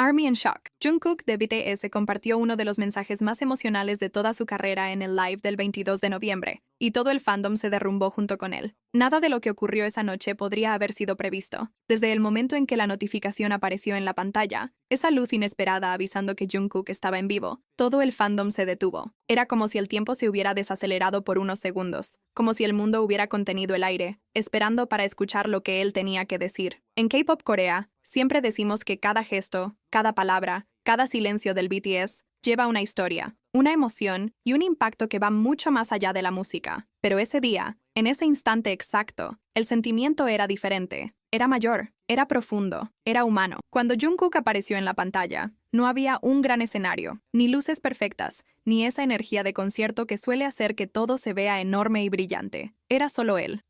ARMY en shock. Jungkook de BTS compartió uno de los mensajes más emocionales de toda su carrera en el live del 22 de noviembre, y todo el fandom se derrumbó junto con él. Nada de lo que ocurrió esa noche podría haber sido previsto. Desde el momento en que la notificación apareció en la pantalla, esa luz inesperada avisando que Jungkook estaba en vivo, todo el fandom se detuvo. Era como si el tiempo se hubiera desacelerado por unos segundos, como si el mundo hubiera contenido el aire, esperando para escuchar lo que él tenía que decir. En K-pop Corea, siempre decimos que cada gesto, cada palabra, cada silencio del BTS lleva una historia, una emoción y un impacto que va mucho más allá de la música. Pero ese día, en ese instante exacto, el sentimiento era diferente, era mayor, era profundo, era humano. Cuando Jungkook apareció en la pantalla, no había un gran escenario, ni luces perfectas, ni esa energía de concierto que suele hacer que todo se vea enorme y brillante. Era solo él,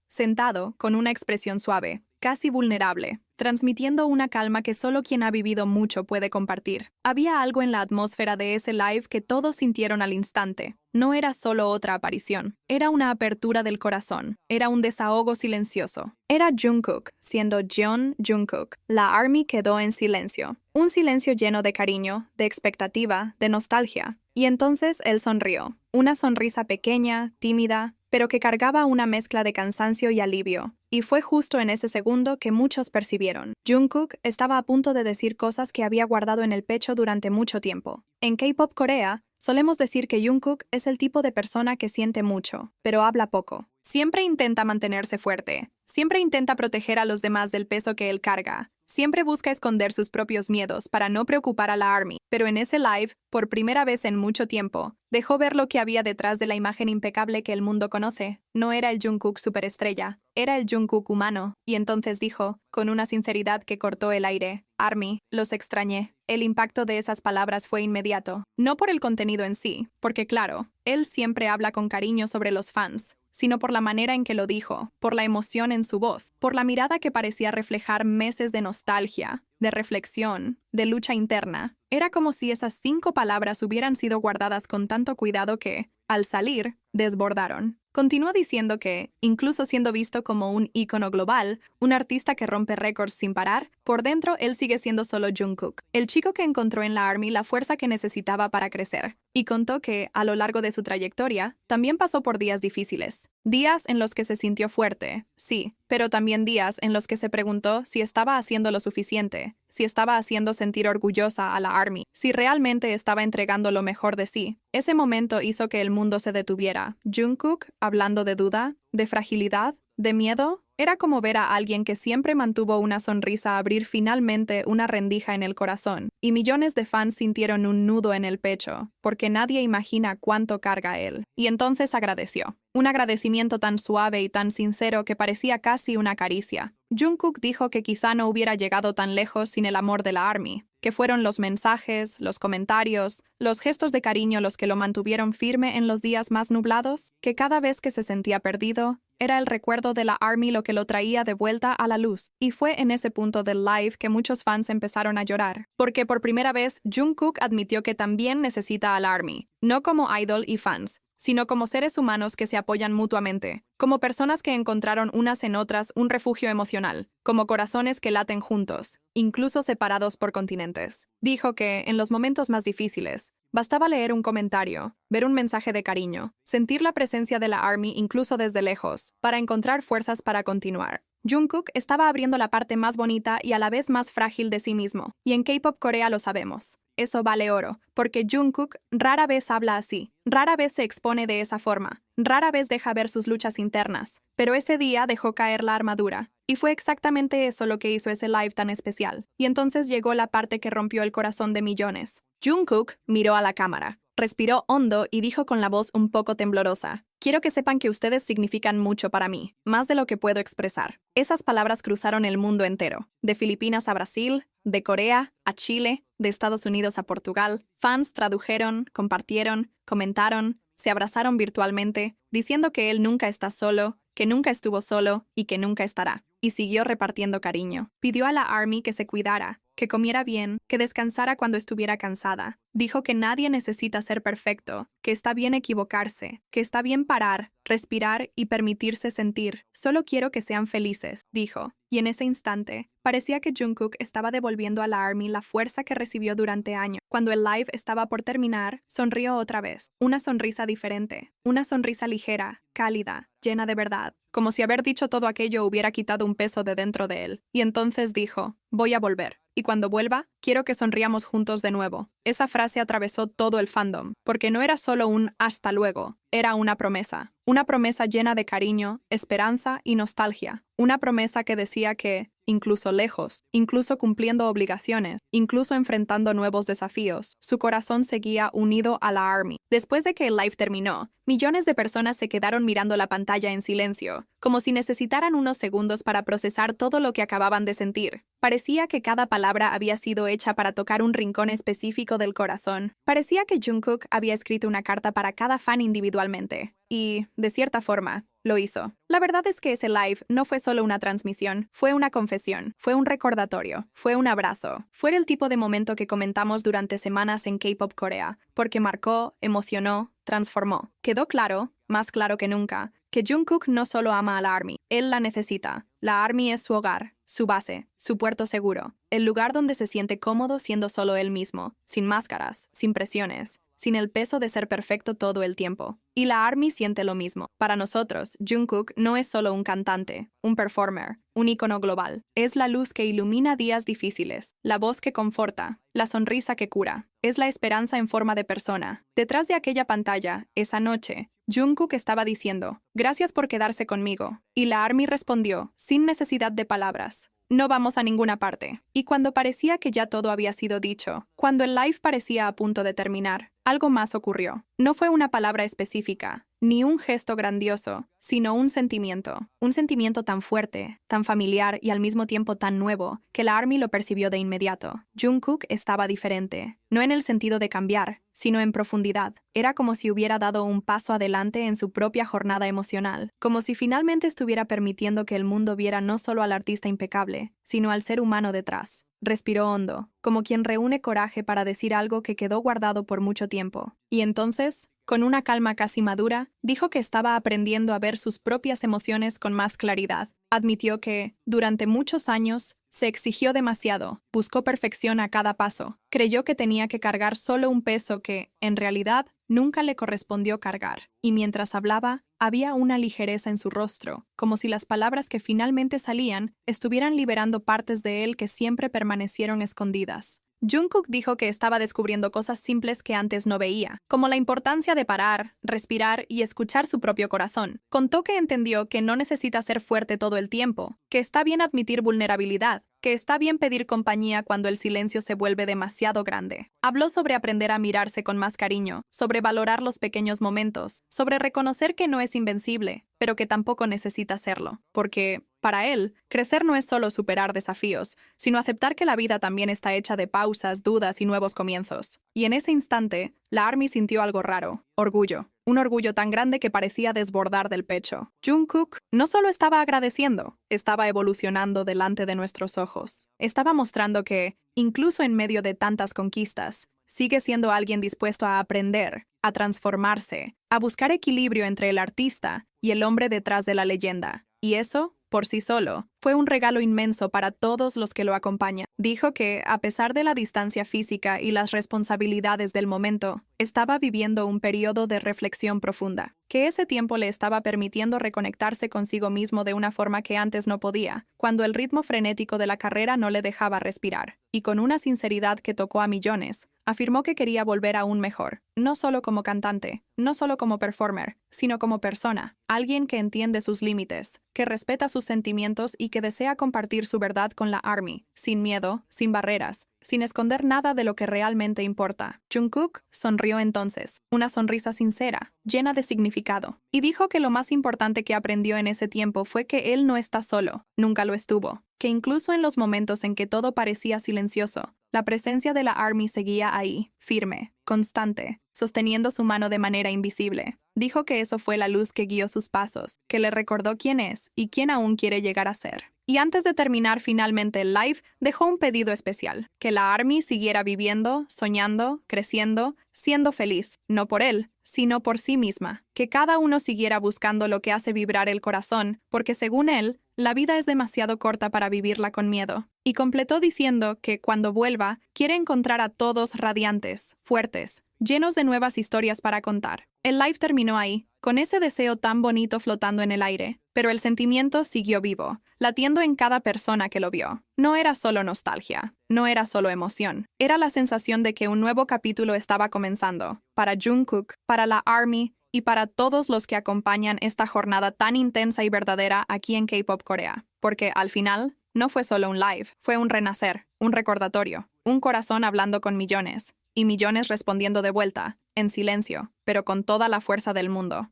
sentado, con una expresión suave, casi vulnerable, transmitiendo una calma que solo quien ha vivido mucho puede compartir. Había algo en la atmósfera de ese live que todos sintieron al instante. No era solo otra aparición, era una apertura del corazón, era un desahogo silencioso. Era Jungkook, siendo Jeon Jungkook. La ARMY quedó en silencio. Un silencio lleno de cariño, de expectativa, de nostalgia. Y entonces él sonrió. Una sonrisa pequeña, tímida, pero que cargaba una mezcla de cansancio y alivio. Y fue justo en ese segundo que muchos percibieron. Jungkook estaba a punto de decir cosas que había guardado en el pecho durante mucho tiempo. En K-pop Corea, solemos decir que Jungkook es el tipo de persona que siente mucho, pero habla poco. Siempre intenta mantenerse fuerte. Siempre intenta proteger a los demás del peso que él carga. Siempre busca esconder sus propios miedos para no preocupar a la ARMY. Pero en ese live, por primera vez en mucho tiempo, dejó ver lo que había detrás de la imagen impecable que el mundo conoce. No era el Jungkook superestrella, era el Jungkook humano. Y entonces dijo, con una sinceridad que cortó el aire, ARMY, los extrañé. El impacto de esas palabras fue inmediato. No por el contenido en sí, porque claro, él siempre habla con cariño sobre los fans, sino por la manera en que lo dijo, por la emoción en su voz, por la mirada que parecía reflejar meses de nostalgia, de reflexión, de lucha interna. Era como si esas 5 palabras hubieran sido guardadas con tanto cuidado que, al salir, desbordaron. Continuó diciendo que, incluso siendo visto como un ícono global, un artista que rompe récords sin parar, por dentro él sigue siendo solo Jungkook, el chico que encontró en la ARMY la fuerza que necesitaba para crecer. Y contó que, a lo largo de su trayectoria, también pasó por días difíciles. Días en los que se sintió fuerte, sí, pero también días en los que se preguntó si estaba haciendo lo suficiente, si estaba haciendo sentir orgullosa a la ARMY, si realmente estaba entregando lo mejor de sí. Ese momento hizo que el mundo se detuviera. Jungkook, hablando de duda, de fragilidad, de miedo, era como ver a alguien que siempre mantuvo una sonrisa abrir finalmente una rendija en el corazón, y millones de fans sintieron un nudo en el pecho, porque nadie imagina cuánto carga él. Y entonces agradeció. Un agradecimiento tan suave y tan sincero que parecía casi una caricia. Jungkook dijo que quizá no hubiera llegado tan lejos sin el amor de la ARMY, que fueron los mensajes, los comentarios, los gestos de cariño los que lo mantuvieron firme en los días más nublados, que cada vez que se sentía perdido, era el recuerdo de la ARMY lo que lo traía de vuelta a la luz. Y fue en ese punto del live que muchos fans empezaron a llorar, porque por primera vez Jungkook admitió que también necesita a la ARMY, no como idol y fans, sino como seres humanos que se apoyan mutuamente, como personas que encontraron unas en otras un refugio emocional, como corazones que laten juntos, incluso separados por continentes. Dijo que, en los momentos más difíciles, bastaba leer un comentario, ver un mensaje de cariño, sentir la presencia de la ARMY incluso desde lejos, para encontrar fuerzas para continuar. Jungkook estaba abriendo la parte más bonita y a la vez más frágil de sí mismo, y en K-pop Corea lo sabemos. Eso vale oro, porque Jungkook rara vez habla así, rara vez se expone de esa forma, rara vez deja ver sus luchas internas, pero ese día dejó caer la armadura, y fue exactamente eso lo que hizo ese live tan especial. Y entonces llegó la parte que rompió el corazón de millones. Jungkook miró a la cámara, respiró hondo y dijo con la voz un poco temblorosa: «Quiero que sepan que ustedes significan mucho para mí, más de lo que puedo expresar». Esas palabras cruzaron el mundo entero, de Filipinas a Brasil, de Corea a Chile, de Estados Unidos a Portugal. Fans tradujeron, compartieron, comentaron, se abrazaron virtualmente, diciendo que él nunca está solo, que nunca estuvo solo y que nunca estará. Y siguió repartiendo cariño. Pidió a la ARMY que se cuidara, que comiera bien, que descansara cuando estuviera cansada, Dijo que nadie necesita ser perfecto, que está bien equivocarse, que está bien parar, respirar y permitirse sentir. Solo quiero que sean felices, dijo. Y en ese instante, parecía que Jungkook estaba devolviendo a la ARMY la fuerza que recibió durante años. Cuando el live estaba por terminar, sonrió otra vez. Una sonrisa diferente, una sonrisa ligera, cálida, llena de verdad, como si haber dicho todo aquello hubiera quitado un peso de dentro de él. Y entonces dijo, voy a volver. Y cuando vuelva, quiero que sonriamos juntos de nuevo. Esa frase atravesó todo el fandom, porque no era solo un hasta luego, era una promesa. Una promesa llena de cariño, esperanza y nostalgia. Una promesa que decía que, incluso lejos, incluso cumpliendo obligaciones, incluso enfrentando nuevos desafíos, su corazón seguía unido a la ARMY. Después de que el live terminó, millones de personas se quedaron mirando la pantalla en silencio, como si necesitaran unos segundos para procesar todo lo que acababan de sentir. Parecía que cada palabra había sido hecha para tocar un rincón específico del corazón. Parecía que Jungkook había escrito una carta para cada fan individualmente. Y, de cierta forma, lo hizo. La verdad es que ese live no fue solo una transmisión, fue una confesión, fue un recordatorio, fue un abrazo. Fue el tipo de momento que comentamos durante semanas en K-Pop Corea, porque marcó, emocionó, transformó. Quedó claro, más claro que nunca, que Jungkook no solo ama a la ARMY, él la necesita. La ARMY es su hogar, su base, su puerto seguro, el lugar donde se siente cómodo siendo solo él mismo, sin máscaras, sin presiones, sin el peso de ser perfecto todo el tiempo. Y la ARMY siente lo mismo. Para nosotros, Jungkook no es solo un cantante, un performer, un ícono global. Es la luz que ilumina días difíciles, la voz que conforta, la sonrisa que cura. Es la esperanza en forma de persona. Detrás de aquella pantalla, esa noche, Jungkook estaba diciendo, gracias por quedarse conmigo. Y la ARMY respondió, sin necesidad de palabras. No vamos a ninguna parte. Y cuando parecía que ya todo había sido dicho, cuando el live parecía a punto de terminar, algo más ocurrió. No fue una palabra específica, ni un gesto grandioso, sino un sentimiento tan fuerte, tan familiar y al mismo tiempo tan nuevo, que la ARMY lo percibió de inmediato. Jungkook estaba diferente, no en el sentido de cambiar, sino en profundidad. Era como si hubiera dado un paso adelante en su propia jornada emocional, como si finalmente estuviera permitiendo que el mundo viera no solo al artista impecable, sino al ser humano detrás. Respiró hondo, como quien reúne coraje para decir algo que quedó guardado por mucho tiempo. Y entonces, con una calma casi madura, dijo que estaba aprendiendo a ver sus propias emociones con más claridad. Admitió que, durante muchos años, se exigió demasiado, buscó perfección a cada paso, creyó que tenía que cargar solo un peso que, en realidad, nunca le correspondió cargar. Y mientras hablaba, había una ligereza en su rostro, como si las palabras que finalmente salían estuvieran liberando partes de él que siempre permanecieron escondidas. Jungkook dijo que estaba descubriendo cosas simples que antes no veía, como la importancia de parar, respirar y escuchar su propio corazón. Contó que entendió que no necesita ser fuerte todo el tiempo, que está bien admitir vulnerabilidad, que está bien pedir compañía cuando el silencio se vuelve demasiado grande. Habló sobre aprender a mirarse con más cariño, sobre valorar los pequeños momentos, sobre reconocer que no es invencible, pero que tampoco necesita serlo, porque, para él, crecer no es solo superar desafíos, sino aceptar que la vida también está hecha de pausas, dudas y nuevos comienzos. Y en ese instante, la ARMY sintió algo raro, orgullo. Un orgullo tan grande que parecía desbordar del pecho. Jungkook no solo estaba agradeciendo, estaba evolucionando delante de nuestros ojos. Estaba mostrando que, incluso en medio de tantas conquistas, sigue siendo alguien dispuesto a aprender, a transformarse, a buscar equilibrio entre el artista y el hombre detrás de la leyenda. Y eso, por sí solo, fue un regalo inmenso para todos los que lo acompañan. Dijo que, a pesar de la distancia física y las responsabilidades del momento, estaba viviendo un periodo de reflexión profunda, que ese tiempo le estaba permitiendo reconectarse consigo mismo de una forma que antes no podía, cuando el ritmo frenético de la carrera no le dejaba respirar. Y con una sinceridad que tocó a millones, afirmó que quería volver aún mejor, no solo como cantante, no solo como performer, sino como persona, alguien que entiende sus límites, que respeta sus sentimientos y que desea compartir su verdad con la ARMY, sin miedo, sin barreras, sin esconder nada de lo que realmente importa. Jungkook sonrió entonces, una sonrisa sincera, llena de significado, y dijo que lo más importante que aprendió en ese tiempo fue que él no está solo, nunca lo estuvo, que incluso en los momentos en que todo parecía silencioso, la presencia de la ARMY seguía ahí, firme, constante, sosteniendo su mano de manera invisible. Dijo que eso fue la luz que guió sus pasos, que le recordó quién es y quién aún quiere llegar a ser. Y antes de terminar finalmente el live, dejó un pedido especial, que la ARMY siguiera viviendo, soñando, creciendo, siendo feliz, no por él, sino por sí misma, que cada uno siguiera buscando lo que hace vibrar el corazón, porque según él, la vida es demasiado corta para vivirla con miedo. Y completó diciendo que, cuando vuelva, quiere encontrar a todos radiantes, fuertes, llenos de nuevas historias para contar. El live terminó ahí, con ese deseo tan bonito flotando en el aire, pero el sentimiento siguió vivo, latiendo en cada persona que lo vio. No era solo nostalgia, no era solo emoción, era la sensación de que un nuevo capítulo estaba comenzando, para Jungkook, para la ARMY y para todos los que acompañan esta jornada tan intensa y verdadera aquí en K-Pop Corea. Porque, al final, no fue solo un live, fue un renacer, un recordatorio, un corazón hablando con millones, y millones respondiendo de vuelta, en silencio, pero con toda la fuerza del mundo.